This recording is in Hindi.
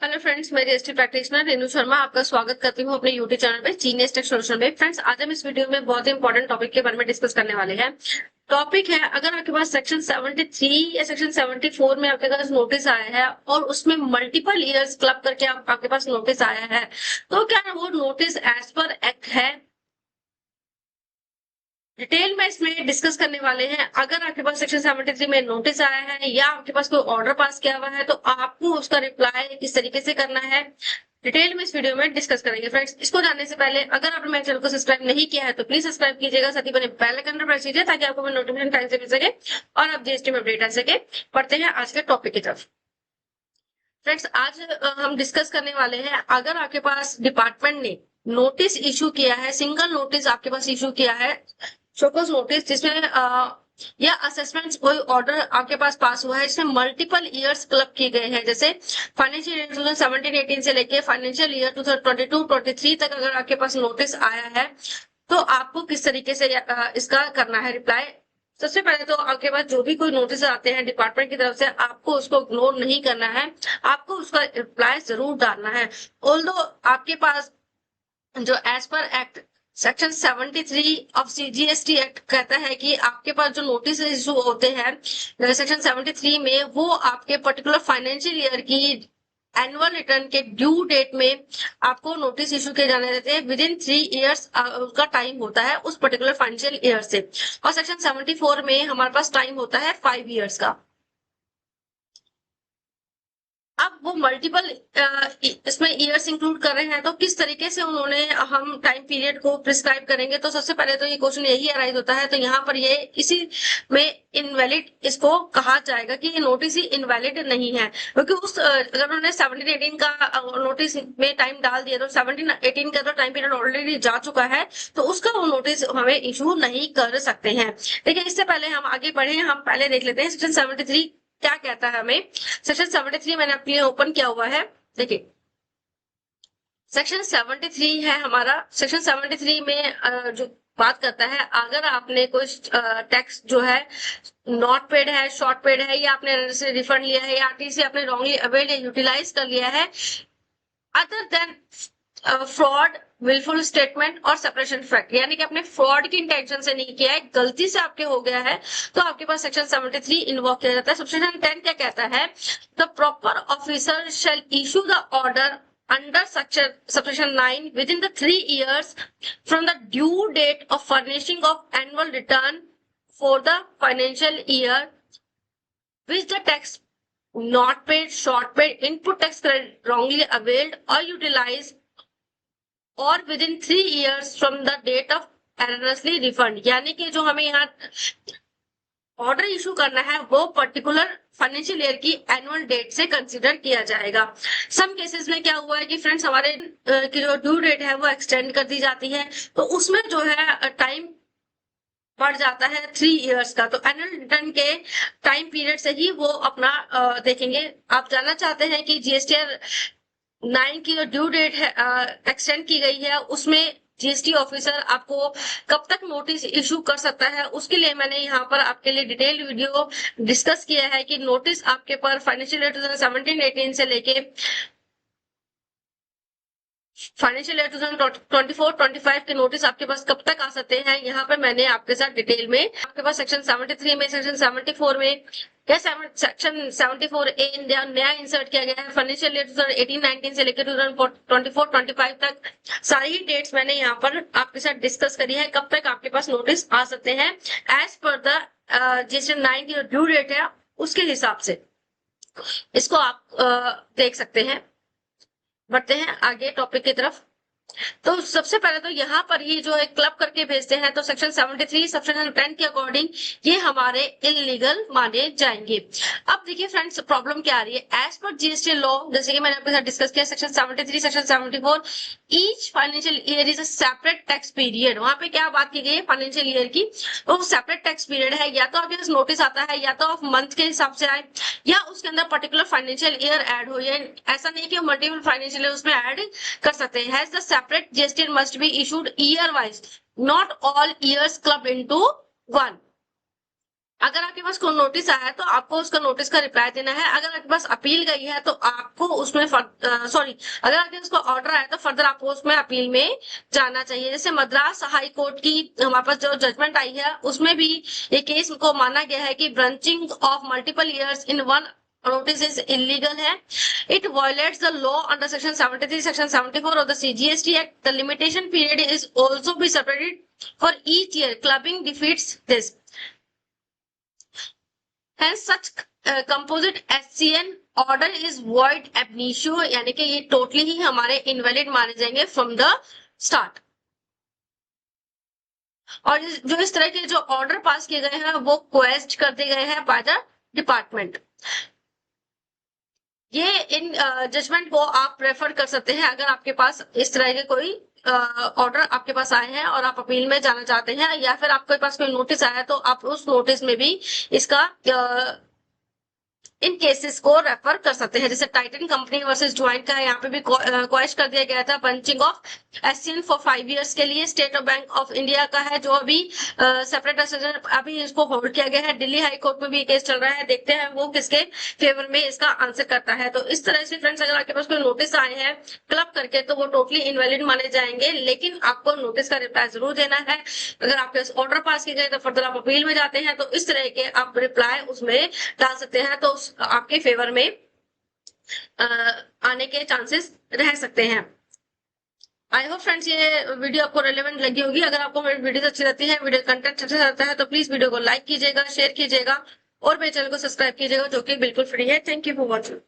हेलो फ्रेंड्स, मैं जीएसटी प्रैक्टिशनर रेनू शर्मा आपका स्वागत करती हूँ अपने यूट्यूब चैनल पे जीनियस टेक सॉल्यूशन में। फ्रेंड्स, आज हम इस वीडियो में बहुत ही इंपॉर्टेंट टॉपिक के बारे में डिस्कस करने वाले हैं। टॉपिक है, अगर आपके पास सेक्शन 73 या सेक्शन 74 में आपके पास नोटिस आया है और उसमें मल्टीपल ईयर्स क्लब करके आपके पास नोटिस आया है, तो क्या वो नोटिस एज पर एक्ट है? डिटेल में इसमें डिस्कस करने वाले हैं। अगर आपके पास सेक्शन 73 में नोटिस आया है या आपके पास कोई ऑर्डर पास किया हुआ है, तो आपको उसका रिप्लाई किस तरीके से करना है, डिटेल में इस वीडियो में डिस्कस करेंगे। फ्रेंड्स, इसको जानने से पहले अगर आपने मेरे चैनल को सब्सक्राइब नहीं किया है तो प्लीज सब्सक्राइब कीजिएगा, साथ ही बने बेल आइकन प्रेस कीजिए ताकि आपको नोटिफिकेशन टाइम से मिल सके और आप जीएसटी में अपडेट आ सके। पढ़ते हैं आज के टॉपिक की तरफ। फ्रेंड्स, आज हम डिस्कस करने वाले हैं, अगर आपके पास डिपार्टमेंट ने नोटिस इशू किया है, सिंगल नोटिस आपके पास इशू किया है, शोकॉज नोटिस, जिसमें या असेसमेंट कोई ऑर्डर आपके पास हुआ है जिसमें मल्टीपल ईयर्स क्लब किए गए हैं, जैसे फाइनेंशियल ईयर 2017-18 से लेके फाइनेंशियल ईयर 2022-23 तक अगर आपके पास नोटिस आया है, तो आपको किस तरीके से इसका करना है रिप्लाई। सबसे पहले तो आपके पास जो भी कोई नोटिस आते हैं डिपार्टमेंट की तरफ से, आपको उसको इग्नोर नहीं करना है, आपको उसका रिप्लाई जरूर डालना है। ऑल्दो आपके पास जो as per act section 73 of CGST act कहता है कि आपके पास जो नोटिस इशू होते हैं सेक्शन 73 में, वो आपके पर्टिकुलर फाइनेंशियल ईयर की एनुअल रिटर्न के ड्यू डेट में आपको नोटिस इशू किए जाने देते हैं। विद इन 3 इयर्स का टाइम होता है उस पर्टिकुलर फाइनेंशियल ईयर से, और सेक्शन 74 में हमारे पास टाइम होता है 5 इयर्स का। अब वो मल्टीपल इसमें ईयर्स इंक्लूड कर रहे हैं, तो किस तरीके से उन्होंने हम टाइम पीरियड को प्रिस्क्राइब करेंगे। तो सबसे पहले तो ये क्वेश्चन यही अराइज होता है, तो यहाँ पर ये इसी में इनवैलिड इसको कहा जाएगा कि ये नोटिस ही इनवैलिड नहीं है, क्योंकि उस अगर उन्होंने 17-18 का नोटिस में टाइम डाल दिया, तो 17-18 का तो टाइम पीरियड ऑलरेडी जा चुका है, तो उसका वो नोटिस हमें इशू नहीं कर सकते हैं। देखिए, इससे पहले हम आगे बढ़े, हम पहले देख लेते हैं सेक्शन 73 क्या कहता है हमें। सेक्शन 73 मैंने अपने ओपन किया हुआ है, देखिए सेक्शन 73 है हमारा। सेक्शन 73 में जो बात करता है, अगर आपने कुछ टैक्स जो है नॉट पेड है, शॉर्ट पेड है, या आपने से रिफंड लिया है, या आरटीसी आपने रॉन्गली अवेल या यूटिलाइज कर लिया है, other than fraud, wilful statement और सेपरेशन फैक्ट, यानी कि आपने फ्रॉड की इंटेंशन से नहीं किया है, गलती से आपके हो गया है, तो आपके पास सेक्शन 73 इन्वॉक किया जाता है। सेक्शन 10 क्या कहता है? The proper officer shall issue the order under subsection 9 within the 3 years from the due date of furnishing of annual return for the financial year which the tax not paid, short paid, input tax credit wrongly availed or utilized, or within 3 years from the date of erroneously refund। यानी कि जो हमें यहाँ ऑर्डर इशू करना है वो पर्टिकुलर फाइनेंशियल ईयर की एनुअल डेट से कंसीडर किया जाएगा। सम केसेस में क्या हुआ है कि फ्रेंड्स, हमारे की जो ड्यू डेट है वो एक्सटेंड कर दी जाती है, तो उसमें जो है टाइम बढ़ जाता है 3 इयर्स का, तो एनुअल रिटर्न के टाइम पीरियड से ही वो अपना देखेंगे। आप जानना चाहते हैं कि जीएसटीआर 9 की जो ड्यू डेट है एक्सटेंड की गई है, उसमें जीएसटी ऑफिसर आपको कब तक नोटिस इशू कर सकता है, उसके लिए मैंने यहाँ पर आपके लिए डिटेल वीडियो डिस्कस किया है कि नोटिस आपके पर फाइनेंशियल ईयर 2017-18 से लेके फाइनेंशियल ईयर 2024-25 के नोटिस आपके पास कब तक आ सकते हैं, यहाँ पर मैंने आपके साथ डिटेल में आपके पास सेक्शन 73 में, सेक्शन 74 में या सेक्शन 74A नया इंसर्ट किया गया है। फाइनेंशियल ईयर 2018-19 से लेकर 2024-25 तक सारी डेट्स मैंने यहाँ पर आपके साथ डिस्कस करी है, कब तक आपके पास नोटिस आ सकते हैं एज पर द जीएसटी 9 की जो ड्यू डेट है उसके हिसाब से। इसको आप देख सकते हैं। बढ़ते हैं आगे टॉपिक की तरफ। तो सबसे पहले तो यहाँ पर ये जो है क्लब करके भेजते हैं, तो सेक्शन 73 सेक्शन 10 के अकॉर्डिंग ये हमारे इलीगल माने जाएंगे। अब देखिए फ्रेंड्स, प्रॉब्लम क्या आ रही है। एज पर जीएसटी लॉ, जैसे कि मैंने आपके साथ डिस्कस किया, section 73 section 74, each financial year is a separate tax period. वहां पे क्या बात की गई है फाइनेंशियल ईयर की, वो सेपरेट टैक्स पीरियड है। या तो आपके पास नोटिस आता है, या तो ऑफ मंथ के हिसाब से आए, या उसके अंदर पर्टिकुलर फाइनेंशियल ईयर ऐड हो। ऐसा नहीं कि मल्टीपल फाइनेंशियल ईयर उसमें ऐड कर सकते हैं। Has the separate GST must be issued year wise, not all years clubbed into one। अगर आपके पास कोई नोटिस आया है तो आपको उसका नोटिस का रिप्लाई देना है। अगर आपके पास अपील गई है तो आपको उसमें सॉरी, अगर आपके पास कोई ऑर्डर आया तो फर्दर आपको उसमें अपील में जाना चाहिए। जैसे मद्रास हाई कोर्ट की हमारे पास जो जजमेंट आई है उसमें भी ये केस को माना गया है कि branching of multiple years in one notice is illegal है। It violates the law under section 73, section 74 of the CGST Act. The limitation period is also be separated for each year. Clubbing defeats this. Hence such composite SCN order is void ab initio, यानी कि ये टोटली ही हमारे इनवैलिड माने जाएंगे फ्रॉम द स्टार्ट। और जो इस तरह के जो ऑर्डर पास किए गए हैं वो क्वेस्ट कर दिए गए हैं बाय द डिपार्टमेंट। ये इन जजमेंट को आप प्रेफर कर सकते हैं अगर आपके पास इस तरह के कोई ऑर्डर आपके पास आए हैं और आप अपील में जाना चाहते हैं, या फिर आपके पास कोई नोटिस आया है तो आप उस नोटिस में भी इसका इन केसेस को रेफर कर सकते हैं। जैसे टाइटन कंपनी वर्सेस ज्वाइंट का है, यहाँ पे भी क्वेश्चन कर दिया गया था punching of SCN for 5 years के लिए। State of bank of India का है जो अभी सेपरेट डिसीजन अभी इसको होल्ड किया गया है। दिल्ली हाई कोर्ट में भी केस चल रहा है, देखते हैं वो किसके फेवर में इसका आंसर करता है। तो इस तरह से फ्रेंड्स अगर आपके पास कोई नोटिस आए हैं क्लब करके तो वो टोटली इनवैलिड माने जाएंगे, लेकिन आपको नोटिस का रिप्लाई जरूर देना है। अगर आपके ऑर्डर पास किए गए तो फर्दर आप अपील में जाते हैं तो इस तरह के आप रिप्लाई उसमें डाल सकते हैं, तो आपके फेवर में आने के चांसेस रह सकते हैं। आई होप फ्रेंड्स ये वीडियो आपको रेलेवेंट लगी होगी। अगर आपको मेरी वीडियो अच्छी लगती है, वीडियो कंटेंट अच्छा लगता है तो प्लीज वीडियो को लाइक कीजिएगा, शेयर कीजिएगा और मेरे चैनल को सब्सक्राइब कीजिएगा जो कि बिल्कुल फ्री है। Thank you for watching.